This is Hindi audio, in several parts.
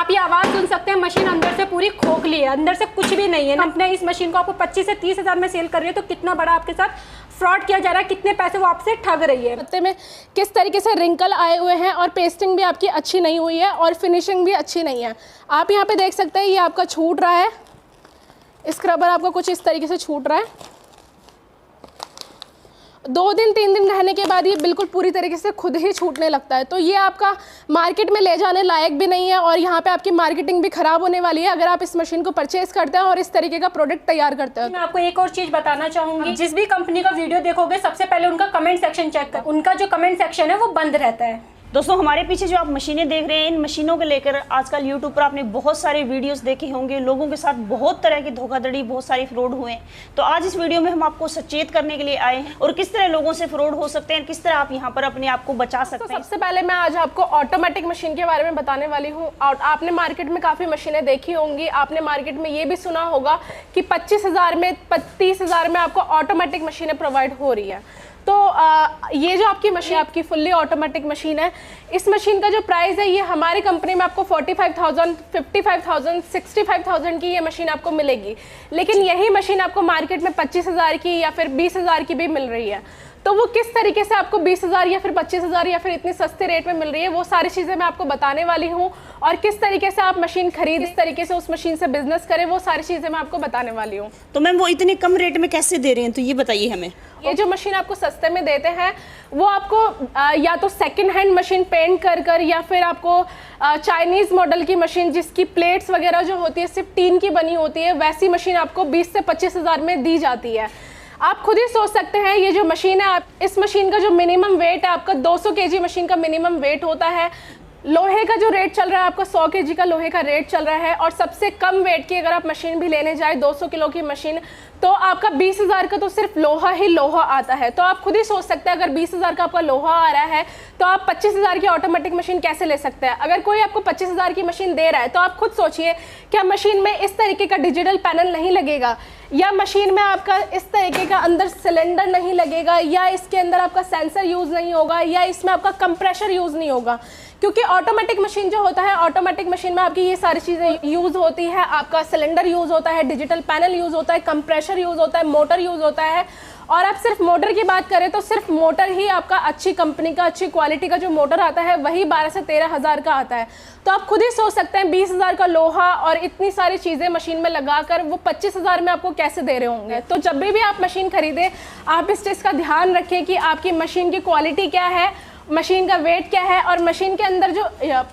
आप ये आवाज़ सुन सकते हैं, मशीन अंदर से पूरी खोखली है, अंदर से कुछ भी नहीं है। कंपनी इस मशीन को आपको 25 से 30 हज़ार में सेल कर रही है, तो कितना बड़ा आपके साथ फ्रॉड किया जा रहा है, कितने पैसे वो आपसे ठग रही है। पत्ते में किस तरीके से रिंकल आए हुए हैं और पेस्टिंग भी आपकी अच्छी नहीं हुई है और फिनिशिंग भी अच्छी नहीं है। आप यहाँ पे देख सकते हैं ये आपका छूट रहा है, स्क्रबर आपका कुछ इस तरीके से छूट रहा है। 2 दिन 3 दिन रहने के बाद ये बिल्कुल पूरी तरीके से खुद ही छूटने लगता है। तो ये आपका मार्केट में ले जाने लायक भी नहीं है और यहाँ पे आपकी मार्केटिंग भी खराब होने वाली है अगर आप इस मशीन को परचेज करते हैं और इस तरीके का प्रोडक्ट तैयार करते हैं। मैं आपको एक और चीज़ बताना चाहूँगी, जिस भी कंपनी का वीडियो देखोगे सबसे पहले उनका कमेंट सेक्शन चेक कर, उनका जो कमेंट सेक्शन है वो बंद रहता है। दोस्तों हमारे पीछे जो आप मशीनें देख रहे हैं, इन मशीनों को लेकर आजकल यूट्यूब पर आपने बहुत सारे वीडियोस देखे होंगे। लोगों के साथ बहुत तरह की धोखाधड़ी, बहुत सारे फ्रॉड हुए हैं। तो आज इस वीडियो में हम आपको सचेत करने के लिए आए हैं और किस तरह लोगों से फ्रॉड हो सकते हैं, किस तरह आप यहाँ पर अपने आप को बचा सकते हैं। सबसे पहले मैं आज आपको ऑटोमेटिक मशीन के बारे में बताने वाली हूँ। आपने मार्केट में काफ़ी मशीनें देखी होंगी, आपने मार्केट में ये भी सुना होगा कि 25 हज़ार में 30 हज़ार में आपको ऑटोमेटिक मशीनें प्रोवाइड हो रही है। तो ये जो आपकी मशीन, आपकी फुल्ली ऑटोमेटिक मशीन है, इस मशीन का जो प्राइस है ये हमारी कंपनी में आपको 45,000, 55,000, 65,000 की ये मशीन आपको मिलेगी। लेकिन यही मशीन आपको मार्केट में 25 हज़ार की या फिर 20 हज़ार की भी मिल रही है। तो वो किस तरीके से आपको 20 हज़ार या फिर 25 हज़ार या फिर इतने सस्ते रेट में मिल रही है, वो सारी चीज़ें मैं आपको बताने वाली हूँ। और किस तरीके से आप मशीन खरीद, इस तरीके से उस मशीन से बिजनेस करें, वो सारी चीज़ें मैं आपको बताने वाली हूँ। तो मैम वो इतने कम रेट में कैसे दे रहे हैं, तो ये बताइए हमें। ये जो मशीन आपको सस्ते में देते हैं वो आपको या तो सेकंड हैंड मशीन पेंट कर या फिर आपको चाइनीज़ मॉडल की मशीन जिसकी प्लेट्स वगैरह जो होती है सिर्फ टीन की बनी होती है, वैसी मशीन आपको 20 से 25 हज़ार में दी जाती है। आप खुद ही सोच सकते हैं ये जो मशीन है, इस मशीन का जो मिनिमम वेट है आपका 200 kg मशीन का मिनिमम वेट होता है। लोहे का जो रेट चल रहा है आपका 100 kg का लोहे का रेट चल रहा है। और सबसे कम वेट की अगर आप मशीन भी लेने जाए 200 किलो की मशीन, तो आपका 20 हज़ार का तो सिर्फ लोहा ही लोहा आता है। तो आप खुद ही सोच सकते हैं अगर 20 हज़ार का आपका लोहा आ रहा है तो आप 25 हज़ार की ऑटोमेटिक मशीन कैसे ले सकते हैं। अगर कोई आपको 25 हज़ार की मशीन दे रहा है तो आप खुद सोचिए क्या मशीन में इस तरीके का डिजिटल पैनल नहीं लगेगा, या मशीन में आपका इस तरीके का अंदर सिलेंडर नहीं लगेगा, या इसके अंदर आपका सेंसर यूज़ नहीं होगा, या इसमें आपका कंप्रेशर यूज़ नहीं होगा। क्योंकि ऑटोमेटिक मशीन जो होता है, ऑटोमेटिक मशीन में आपकी ये सारी चीज़ें यूज़ होती है। आपका सिलेंडर यूज़ होता है, डिजिटल पैनल यूज़ होता है, कंप्रेशर यूज़ होता है, मोटर यूज़ होता है। और आप सिर्फ मोटर की बात करें तो सिर्फ मोटर ही आपका अच्छी कंपनी का, अच्छी क्वालिटी का जो मोटर आता है वही 12 से 13 हज़ार का आता है। तो आप खुद ही सोच सकते हैं 20 हज़ार का लोहा और इतनी सारी चीज़ें मशीन में लगाकर वो 25 हज़ार में आपको कैसे दे रहे होंगे। तो जब भी आप मशीन खरीदें आप इस चीज़ का ध्यान रखें कि आपकी मशीन की क्वालिटी क्या है, मशीन का वेट क्या है और मशीन के अंदर जो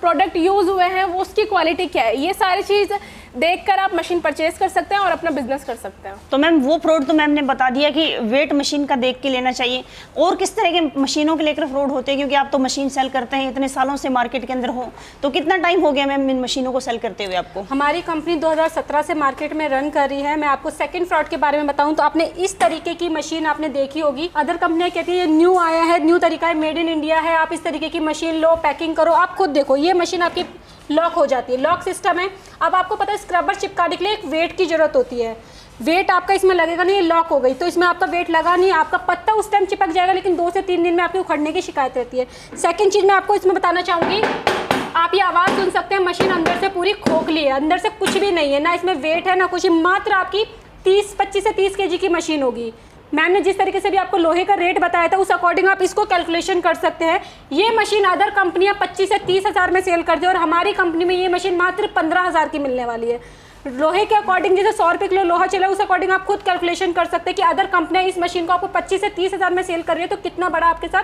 प्रोडक्ट यूज़ हुए हैं वो उसकी क्वालिटी क्या है। ये सारी चीज़ देखकर आप मशीन परचेज कर सकते हैं और अपना बिजनेस कर सकते हैं। तो मैम वो फ्रॉड तो मैम ने बता दिया कि वेट मशीन का देख के लेना चाहिए। और किस तरह के मशीनों के लेकर फ्रॉड होते हैं, क्योंकि आप तो मशीन सेल करते हैं, इतने सालों से मार्केट के अंदर हो, तो कितना टाइम हो गया मैम इन मशीनों को सेल करते हुए आपको? हमारी कंपनी 2017 से मार्केट में रन कर रही है। मैं आपको सेकंड फ्रॉड के बारे में बताऊं तो आपने इस तरीके की मशीन आपने देखी होगी, अदर कंपनियां कहती है ये न्यू आया है, न्यू तरीका है, मेड इन इंडिया है, आप इस तरीके की मशीन लो, पैकिंग करो। आप खुद देखो ये मशीन आपकी लॉक हो जाती है, लॉक सिस्टम है। अब आपको पता है स्क्रबर चिपकाने के लिए एक वेट की जरूरत होती है, वेट आपका इसमें लगेगा नहीं, ये लॉक हो गई तो इसमें आपका वेट लगा नहीं, आपका पत्ता उस टाइम चिपक जाएगा, लेकिन 2 से 3 दिन में आपकी उखड़ने की शिकायत रहती है। सेकंड चीज़ मैं आपको इसमें बताना चाहूँगी, आप ये आवाज़ सुन सकते हैं, मशीन अंदर से पूरी खोखली है, अंदर से कुछ भी नहीं है, ना इसमें वेट है ना कुछ, मात्र आपकी 25 से 30 kg की मशीन होगी। मैम ने जिस तरीके से भी आपको लोहे का रेट बताया था उस अकॉर्डिंग आप इसको कैलकुलेशन कर सकते हैं। ये मशीन अदर कंपनियां 25 से 30 हज़ार में सेल करती है और हमारी कंपनी में ये मशीन मात्र 15 हज़ार की मिलने वाली है। लोहे के अकॉर्डिंग जैसे 100 रुपये किलो लोहा चला उस अकॉर्डिंग आप खुद कैलकुलेशन कर सकते हैं कि अदर कंपनियां इस मशीन को आपको 25 से 30 हज़ार में सेल कर रही है, तो कितना बड़ा आपके साथ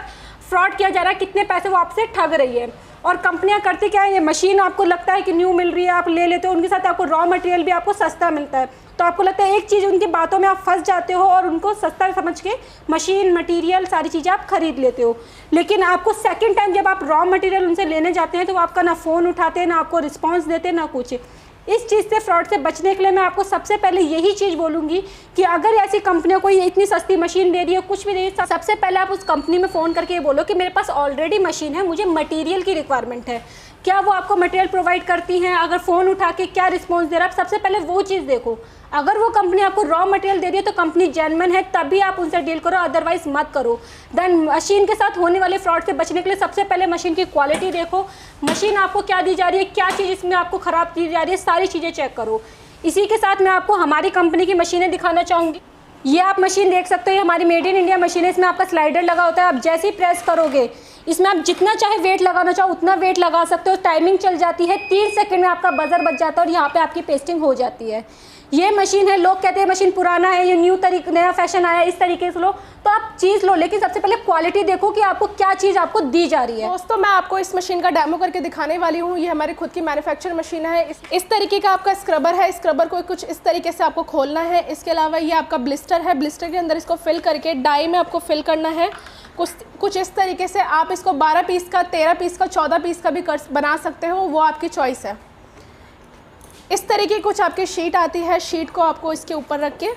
फ्रॉड किया जा रहा है, कितने पैसे वो आपसे ठग रही है। और कंपनियां करती क्या है, ये मशीन आपको लगता है कि न्यू मिल रही है, आप ले लेते हो, उनके साथ आपको रॉ मटेरियल भी आपको सस्ता मिलता है, तो आपको लगता है एक चीज़ उनकी बातों में आप फंस जाते हो और उनको सस्ता समझ के मशीन मटेरियल सारी चीज़ें आप खरीद लेते हो। लेकिन आपको सेकंड टाइम जब आप रॉ मटेरियल उनसे लेने जाते हैं तो वो आपका ना फ़ोन उठाते हैं, ना आपको रिस्पॉन्स देते हैं, ना कुछ। इस चीज़ से, फ्रॉड से बचने के लिए मैं आपको सबसे पहले यही चीज़ बोलूँगी कि अगर ऐसी कंपनियाँ कोई इतनी सस्ती मशीन दे रही है, कुछ भी दे रही है, सबसे पहले आप उस कंपनी में फ़ोन करके ये बोलो कि मेरे पास ऑलरेडी मशीन है, मुझे मटेरियल की रिक्वायरमेंट है, क्या वो आपको मटेरियल प्रोवाइड करती हैं, अगर फ़ोन उठा के क्या रिस्पॉन्स दे रहा है, आप सबसे पहले वो चीज़ देखो। अगर वो कंपनी आपको रॉ मटेरियल दे रही है तो कंपनी जेन्युइन है, तभी आप उनसे डील करो, अदरवाइज मत करो। देन मशीन के साथ होने वाले फ्रॉड से बचने के लिए सबसे पहले मशीन की क्वालिटी देखो, मशीन आपको क्या दी जा रही है, क्या चीज़ इसमें आपको ख़राब दी जा रही है, सारी चीज़ें चेक करो। इसी के साथ मैं आपको हमारी कंपनी की मशीनें दिखाना चाहूँगी। ये आप मशीन देख सकते हो, ये हमारी मेड इन इंडिया मशीन है। इसमें आपका स्लाइडर लगा होता है, आप जैसे ही प्रेस करोगे इसमें आप जितना चाहे वेट लगाना चाहो उतना वेट लगा सकते हो। टाइमिंग चल जाती है, 3 सेकंड में आपका बजर बच जाता है और यहाँ पे आपकी पेस्टिंग हो जाती है। ये मशीन है, लोग कहते हैं मशीन पुराना है, ये नया फैशन आया है, इस तरीके से लो, तो आप चीज़ लो, लेकिन सबसे पहले क्वालिटी देखो कि आपको क्या चीज़ आपको दी जा रही है। दोस्तों मैं आपको इस मशीन का डेमो करके दिखाने वाली हूँ। ये हमारी खुद की मैन्युफैक्चर मशीन है। इस तरीके का आपका स्क्रबर है, स्क्रबर को कुछ इस तरीके से आपको खोलना है। इसके अलावा ये आपका ब्लिस्टर है, ब्लिस्टर के अंदर इसको फिल करके डाई में आपको फिल करना है। कुछ इस तरीके से आप इसको 12 पीस का, 13 पीस का, 14 पीस का भी बना सकते हो, वो आपकी चॉइस है। इस तरीके कुछ आपकी शीट आती है, शीट को आपको इसके ऊपर रख के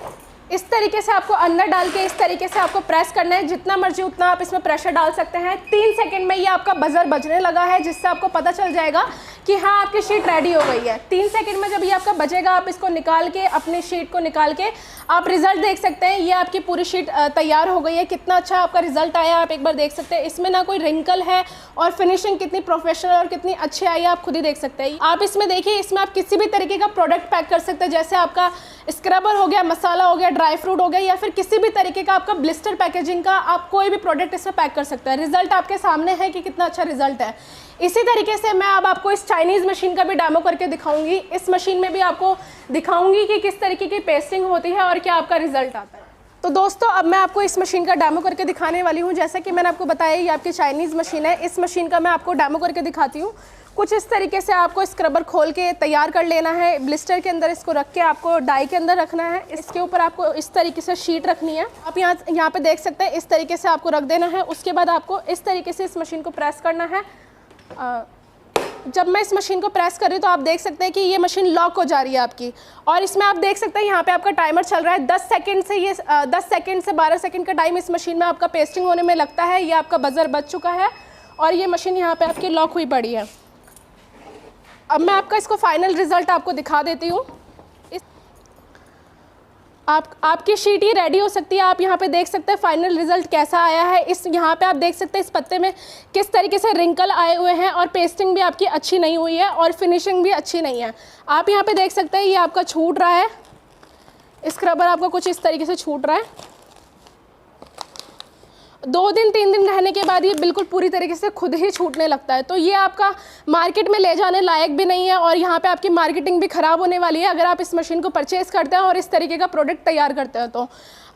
इस तरीके से आपको अंदर डाल के इस तरीके से आपको प्रेस करना है। जितना मर्जी उतना आप इसमें प्रेशर डाल सकते हैं। 3 सेकंड में ये आपका बजर बजने लगा है, जिससे आपको पता चल जाएगा कि हाँ आपकी शीट रेडी हो गई है। 3 सेकंड में जब ये आपका बजेगा, आप इसको निकाल के, अपनी शीट को निकाल के आप रिजल्ट देख सकते हैं। ये आपकी पूरी शीट तैयार हो गई है। कितना अच्छा आपका रिजल्ट आया आप एक बार देख सकते हैं। इसमें ना कोई रिंकल है और फिनिशिंग कितनी प्रोफेशनल और कितनी अच्छी आई है आप खुद ही देख सकते हैं। आप इसमें देखिए, इसमें आप किसी भी तरीके का प्रोडक्ट पैक कर सकते हैं, जैसे आपका स्क्रबर हो गया, मसाला हो गया, ड्राई फ्रूट हो गया, या फिर किसी भी तरीके का आपका ब्लिस्टर पैकेजिंग का आप कोई भी प्रोडक्ट इसमें पैक कर सकते हैं। रिजल्ट आपके सामने है कि कितना अच्छा रिजल्ट है। इसी तरीके से मैं अब आपको इस चाइनीज़ मशीन का भी डेमो करके दिखाऊंगी। इस मशीन में भी आपको दिखाऊंगी कि किस तरीके की पेस्टिंग होती है और क्या आपका रिजल्ट आता है। तो दोस्तों अब मैं आपको इस मशीन का डेमो करके दिखाने वाली हूँ। जैसा कि मैंने आपको बताया ये आपकी चाइनीज़ मशीन है। इस मशीन का मैं आपको डेमो करके दिखाती हूँ। कुछ इस तरीके से आपको स्क्रबर खोल के तैयार कर लेना है। ब्लिस्टर के अंदर इसको रख के आपको डाई के अंदर रखना है। इसके ऊपर आपको इस तरीके से शीट रखनी है। आप यहाँ पे देख सकते हैं, इस तरीके से आपको रख देना है। उसके बाद आपको इस तरीके से इस मशीन को प्रेस करना है। जब मैं इस मशीन को प्रेस कर रही हूँ तो आप देख सकते हैं कि ये मशीन लॉक हो जा रही है आपकी, और इसमें आप देख सकते हैं यहाँ पे आपका टाइमर चल रहा है। 10 सेकंड से ये 10 सेकंड से 12 सेकंड का टाइम इस मशीन में आपका पेस्टिंग होने में लगता है। ये आपका बजर बच चुका है और ये मशीन यहाँ पे आपकी लॉक हुई पड़ी है। अब मैं आपका इसको फाइनल रिजल्ट आपको दिखा देती हूँ। आपकी शीट ही रेडी हो सकती है। आप यहाँ पे देख सकते हैं फाइनल रिजल्ट कैसा आया है। यहाँ पे आप देख सकते हैं इस पत्ते में किस तरीके से रिंकल आए हुए हैं और पेस्टिंग भी आपकी अच्छी नहीं हुई है और फिनिशिंग भी अच्छी नहीं है। आप यहाँ पे देख सकते हैं ये आपका छूट रहा है, स्क्रबर आपका कुछ इस तरीके से छूट रहा है। 2 दिन 3 दिन रहने के बाद ये बिल्कुल पूरी तरीके से खुद ही छूटने लगता है। तो ये आपका मार्केट में ले जाने लायक भी नहीं है और यहाँ पे आपकी मार्केटिंग भी ख़राब होने वाली है अगर आप इस मशीन को परचेज़ करते हैं और इस तरीके का प्रोडक्ट तैयार करते हैं। तो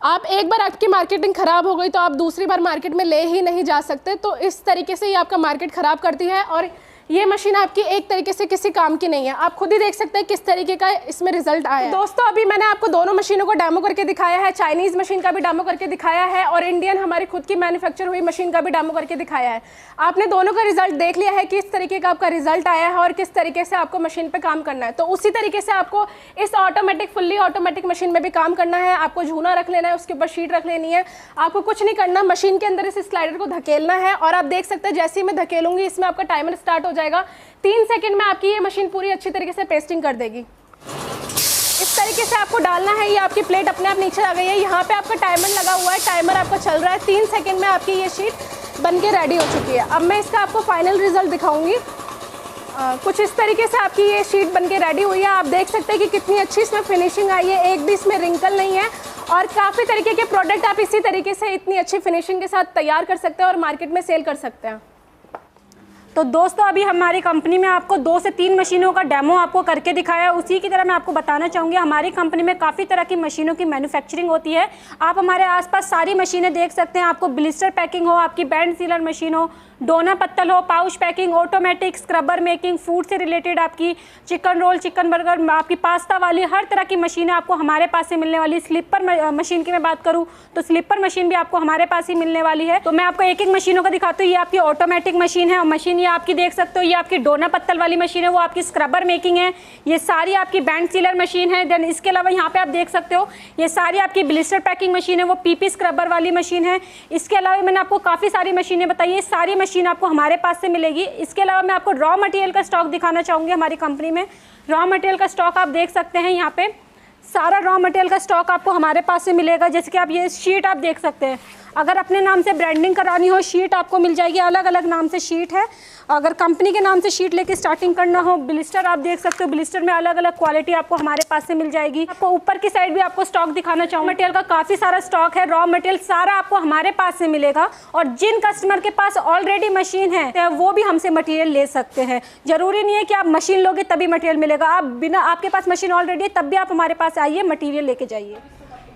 आप एक बार आपकी मार्केटिंग ख़राब हो गई तो आप दूसरी बार मार्केट में ले ही नहीं जा सकते। तो इस तरीके से ये आपका मार्केट ख़राब करती है और ये मशीन आपकी एक तरीके से किसी काम की नहीं है। आप खुद ही देख सकते हैं किस तरीके का इसमें रिजल्ट आया है। दोस्तों अभी मैंने आपको दोनों मशीनों को डेमो करके दिखाया है। चाइनीज़ मशीन का भी डेमो करके दिखाया है और इंडियन हमारी खुद की मैन्युफैक्चर हुई मशीन का भी डेमो करके दिखाया है। आपने दोनों का रिजल्ट देख लिया है कि इस तरीके का आपका रिजल्ट आया है और किस तरीके से आपको मशीन पे काम करना है। तो उसी तरीके से आपको इस ऑटोमेटिक फुल्ली ऑटोमेटिक मशीन में भी काम करना है। आपको झूना रख लेना है, उसके ऊपर शीट रख लेनी है। आपको कुछ नहीं करना, मशीन के अंदर इस स्लाइडर को धकेलना है और आप देख सकते हैं जैसे ही मैं धकेलूंगी इसमें आपका टाइमर स्टार्ट हो जाएगा। 3 सेकंड में आपकी ये मशीन पूरी अच्छी तरीके से पेस्टिंग कर देगी। इस तरीके से आपको डालना है। ये आपकी प्लेट अपने आप नीचे आ गई है। यहाँ पे आपका टाइमर लगा हुआ है, टाइमर आपका चल रहा है। 3 सेकंड में आपकी ये शीट बन के रेडी हो चुकी है। अब मैं इसका आपको फाइनल रिजल्ट दिखाऊंगी। कुछ इस तरीके से आपकी ये शीट बन के रेडी हुई है। आप देख सकते हैं कि कितनी अच्छी इसमें फिनिशिंग आई है, एक भी इसमें रिंकल नहीं है और काफ़ी तरीके के प्रोडक्ट आप इसी तरीके से इतनी अच्छी फिनिशिंग के साथ तैयार कर सकते हैं और मार्केट में सेल कर सकते हैं। तो दोस्तों अभी हमारी कंपनी में आपको 2 से 3 मशीनों का डेमो आपको करके दिखाया। उसी की तरह मैं आपको बताना चाहूँगी हमारी कंपनी में काफ़ी तरह की मशीनों की मैन्युफैक्चरिंग होती है। आप हमारे आसपास सारी मशीनें देख सकते हैं। आपको ब्लिस्टर पैकिंग हो, आपकी बैंड सीलर मशीन हो, डोना पत्तल हो, pouch packing, automatic, scrubber making, food से रिलेटेड आपकी चिकन रोल, चिकन बर्गर, आपकी पास्ता वाली हर तरह की मशीनें आपको हमारे पास से मिलने वाली। स्लीपर मशीन की मैं बात करूँ तो स्लीपर मशीन भी आपको हमारे पास ही मिलने वाली है। तो मैं आपको एक एक मशीनों का दिखाती हूँ। ये आपकी ऑटोमेटिक मशीन है और मशीन ये आपकी देख सकते हो, ये आपकी डोना पत्तल वाली मशीन है, वो आपकी स्क्रबर मेकिंग है। ये सारी आपकी बैंड सीलर मशीन है। देन इसके अलावा यहाँ पे आप देख सकते हो ये सारी आपकी ब्लिस्टर पैकिंग मशीन है, वो पीपी स्क्रबर वाली मशीन है। इसके अलावा मैंने आपको काफ़ी सारी मशीनें बताई, ये सारी मशीन आपको हमारे पास से मिलेगी। इसके अलावा मैं आपको रॉ मटेरियल का स्टॉक दिखाना चाहूँगी। हमारी कंपनी में रॉ मटेरियल का स्टॉक आप देख सकते हैं, यहाँ पे सारा रॉ मटेरियल का स्टॉक आपको हमारे पास से मिलेगा। जैसे कि आप ये शीट आप देख सकते हैं, अगर अपने नाम से ब्रांडिंग करानी हो शीट आपको मिल जाएगी, अलग अलग नाम से शीट है। अगर कंपनी के नाम से शीट लेके स्टार्टिंग करना हो, ब्लिस्टर आप देख सकते हो, ब्लिस्टर में अलग अलग क्वालिटी आपको हमारे पास से मिल जाएगी। आपको ऊपर की साइड भी आपको स्टॉक दिखाना चाहूँ, मटेरियल का काफ़ी सारा स्टॉक है। रॉ मटेरियल सारा आपको हमारे पास से मिलेगा, और जिन कस्टमर के पास ऑलरेडी मशीन है वो भी हमसे मटेरियल ले सकते हैं। जरूरी नहीं है कि आप मशीन लोगे तभी मटेरियल मिलेगा, आप बिना आपके पास मशीन ऑलरेडी है तब भी आप हमारे पास आइए, मटेरियल लेके जाइए।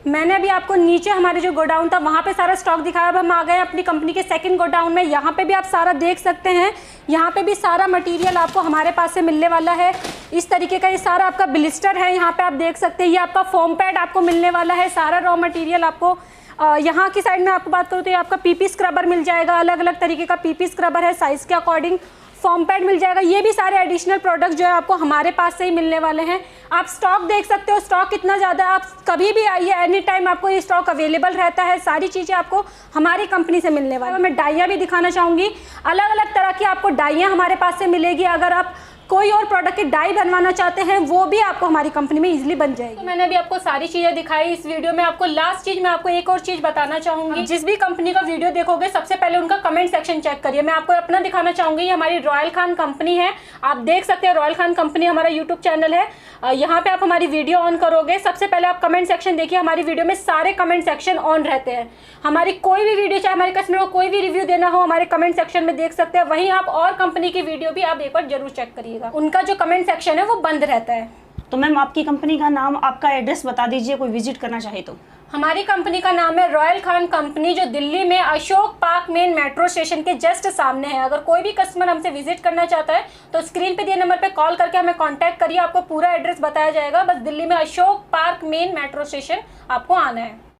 मैंने अभी आपको नीचे हमारे जो गोडाउन था वहाँ पे सारा स्टॉक दिखाया। अब हम आ गए अपनी कंपनी के सेकंड गोडाउन में। यहाँ पे भी आप सारा देख सकते हैं, यहाँ पे भी सारा मटेरियल आपको हमारे पास से मिलने वाला है। इस तरीके का ये सारा आपका ब्लिस्टर है, यहाँ पे आप देख सकते हैं। ये आपका फोम पैड आपको मिलने वाला है, सारा रॉ मटेरियल आपको यहाँ की साइड में आपको बात करूँ तो ये आपका पीपी स्क्रबर मिल जाएगा, अलग अलग तरीके का पीपी स्क्रबर है, साइज़ के अकॉर्डिंग फॉर्म पैड मिल जाएगा। ये भी सारे एडिशनल प्रोडक्ट जो है आपको हमारे पास से ही मिलने वाले हैं। आप स्टॉक देख सकते हो, स्टॉक कितना ज़्यादा, आप कभी भी आइए, एनी टाइम आपको ये स्टॉक अवेलेबल रहता है। सारी चीज़ें आपको हमारी कंपनी से मिलने वाली है। मैं डाइयाँ भी दिखाना चाहूँगी, अलग अलग तरह की आपको डाइयाँ हमारे पास से मिलेगी। अगर आप कोई और प्रोडक्ट की डाई बनवाना चाहते हैं वो भी आपको हमारी कंपनी में इजीली बन जाएगी। तो मैंने अभी आपको सारी चीज़ें दिखाई इस वीडियो में। आपको लास्ट चीज़ मैं आपको एक और चीज़ बताना चाहूँगी, जिस भी कंपनी का वीडियो देखोगे सबसे पहले उनका कमेंट सेक्शन चेक करिए। मैं आपको अपना दिखाना चाहूँगी, ये हमारी रॉयल खान कंपनी है, आप देख सकते हैं रॉयल खान कंपनी हमारा यूट्यूब चैनल है। यहाँ पे आप हमारी वीडियो ऑन करोगे, सबसे पहले आप कमेंट सेक्शन देखिए। हमारी वीडियो में सारे कमेंट सेक्शन ऑन रहते हैं। हमारी कोई भी वीडियो, चाहे हमारे कस्टमर को कोई भी रिव्यू देना हो, हमारे कमेंट सेक्शन में देख सकते हैं। वहीं आप और कंपनी की वीडियो भी आप एक बार जरूर चेक करिएगा, उनका जो कमेंट सेक्शन है वो बंद रहता है। तो मैम आपकी कंपनी का नाम, आपका एड्रेस बता दीजिए, कोई विजिट करना चाहे तो। हमारी कंपनी का नाम है रॉयल खान कंपनी, जो दिल्ली में Ashok park main metro station के जस्ट सामने है। अगर कोई भी कस्टमर हमसे विजिट करना चाहता है तो स्क्रीन पे दिए नंबर पे कॉल करके हमें कांटेक्ट करिए, आपको पूरा एड्रेस बताया जाएगा। बस दिल्ली में Ashok park main metro station आपको आना है।